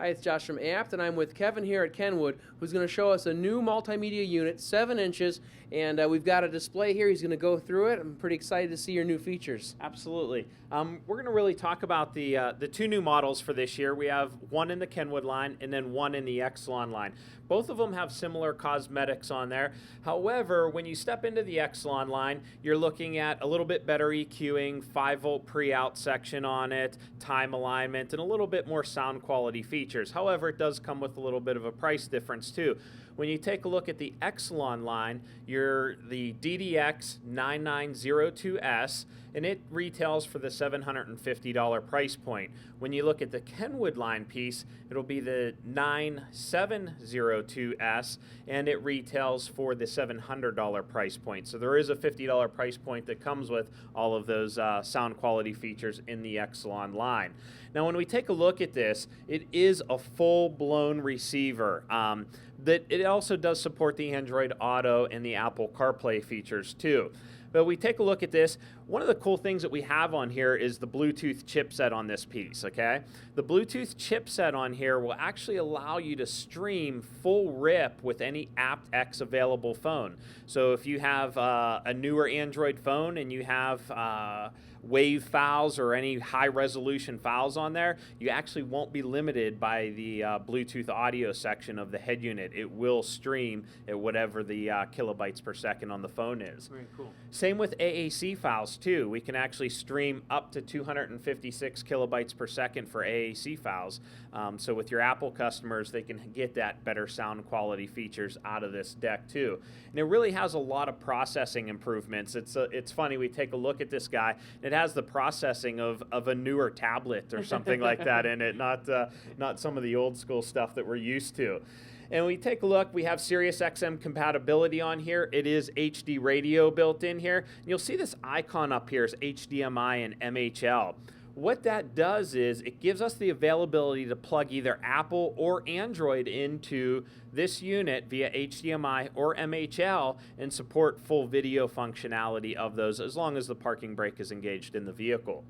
Hi, it's Josh from Apt, and I'm with Kevin here at Kenwood, who's going to show us a new multimedia unit, 7 inches, and we've got a display here. He's going to go through it. I'm pretty excited to see your new features. Absolutely. We're going to really talk about the two new models for this year. We have one in the Kenwood line and then one in the Exelon line. Both of them have similar cosmetics on there. However, when you step into the Exelon line, you're looking at a little bit better EQing, 5-volt pre-out section on it, time alignment, and a little bit more sound quality features. However, it does come with a little bit of a price difference too. When you take a look at the Exelon line, you're the DDX-9902S, and it retails for the $750 price point. When you look at the Kenwood line piece, it'll be the 9702S, and it retails for the $700 price point. So there is a $50 price point that comes with all of those sound quality features in the Exelon line. Now, when we take a look at this, it is a full-blown receiver. That it also does support the Android Auto and the Apple CarPlay features too. But we take a look at this. One of the cool things that we have on here is the Bluetooth chipset on this piece, okay? The Bluetooth chipset on here will actually allow you to stream full rip with any aptX available phone. So if you have a newer Android phone and you have WAV files or any high resolution files on there, you actually won't be limited by the Bluetooth audio section of the head unit. It will stream at whatever the kilobytes per second on the phone is. Very cool. Same with AAC files too. We can actually stream up to 256 kilobytes per second for AAC files. So with your Apple customers, they can get that better sound quality features out of this deck too. And it really has a lot of processing improvements. It's funny, we take a look at this guy, it has the processing of a newer tablet or something like that in it, not some of the old school stuff that we're used to. And we take a look, we have Sirius XM compatibility on here. It is HD radio built in here. And you'll see this icon up here is HDMI and MHL. What that does is it gives us the availability to plug either Apple or Android into this unit via HDMI or MHL and support full video functionality of those as long as the parking brake is engaged in the vehicle.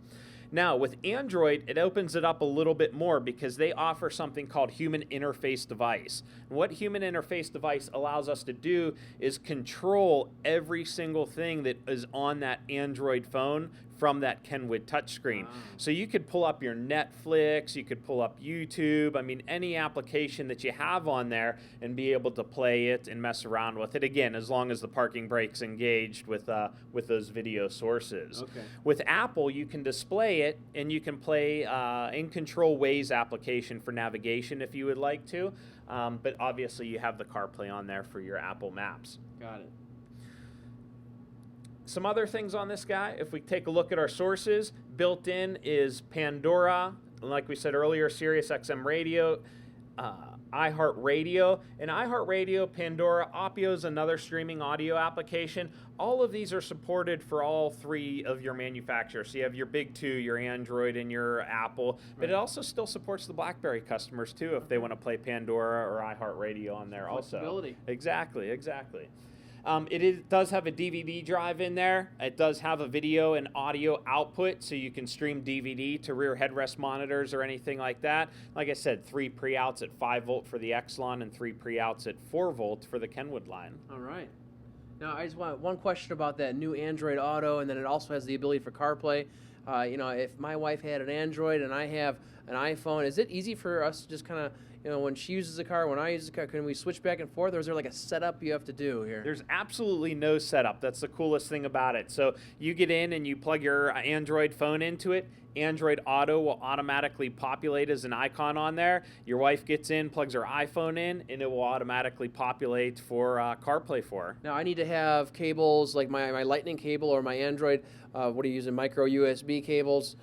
Now, with Android, it opens it up a little bit more because they offer something called Human Interface Device. And what Human Interface Device allows us to do is control every single thing that is on that Android phone from that Kenwood touchscreen. Wow. So you could pull up your Netflix, you could pull up YouTube, I mean any application that you have on there and be able to play it and mess around with it, again, as long as the parking brake's engaged with those video sources. Okay. With Apple, you can display it and you can play and control Waze application for navigation if you would like to, but obviously you have the CarPlay on there for your Apple Maps. Got it. Some other things on this guy, if we take a look at our sources, built in is Pandora, like we said earlier, Sirius XM radio, iHeartRadio, and iHeartRadio, Pandora, Opio is another streaming audio application. All of these are supported for all three of your manufacturers. So you have your big two, your Android and your Apple, but it also still supports the BlackBerry customers too if they want to play Pandora or iHeartRadio on there also. Exactly. It does have a DVD drive in there. It does have a video and audio output, so you can stream DVD to rear headrest monitors or anything like that. Like I said, 3 pre-outs at 5 volt for the Exelon and 3 pre-outs at 4 volt for the Kenwood line. All right. Now, I just want one question about that new Android Auto, and then it also has the ability for CarPlay. If my wife had an Android and I have an iPhone, is it easy for us to just kind of, when she uses a car, when I use a car, can we switch back and forth, or is there like a setup you have to do here? There's absolutely no setup. That's the coolest thing about it. So you get in and you plug your Android phone into it. Android Auto will automatically populate as an icon on there. Your wife gets in, plugs her iPhone in, and it will automatically populate for CarPlay for her. Now, I need to have cables like my Lightning cable or my Android, what are you using, micro USB cables,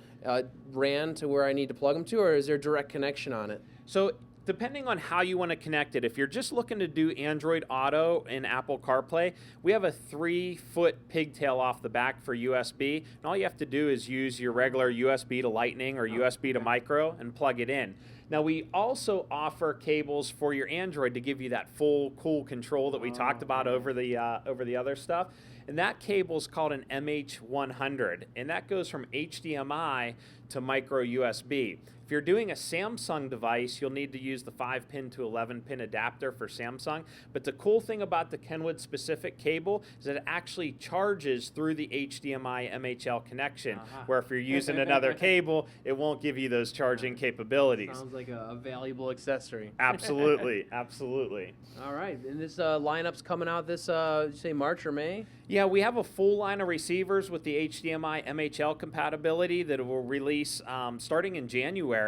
ran to where I need to plug them to, or is there direct connection on it? So depending on how you want to connect it, if you're just looking to do Android Auto and Apple CarPlay, we have a 3-foot pigtail off the back for USB. And all you have to do is use your regular USB to Lightning or USB to micro and plug it in. Now, we also offer cables for your Android to give you that full cool control that we talked about over the other stuff. And that cable is called an MH100, and that goes from HDMI to micro USB. If you're doing a Samsung device, you'll need to use the 5-pin to 11-pin adapter for Samsung. But the cool thing about the Kenwood specific cable is that it actually charges through the HDMI MHL connection, where if you're using another cable, it won't give you those charging capabilities. Sounds like a valuable accessory. Absolutely, absolutely. All right, and this lineup's coming out this, you say March or May? Yeah, we have a full line of receivers with the HDMI MHL compatibility that will release starting in January.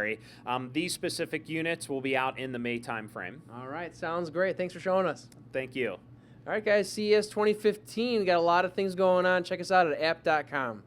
These specific units will be out in the May timeframe. All right, sounds great. Thanks for showing us. Thank you. All right, guys, CES 2015. We got a lot of things going on. Check us out at app.com.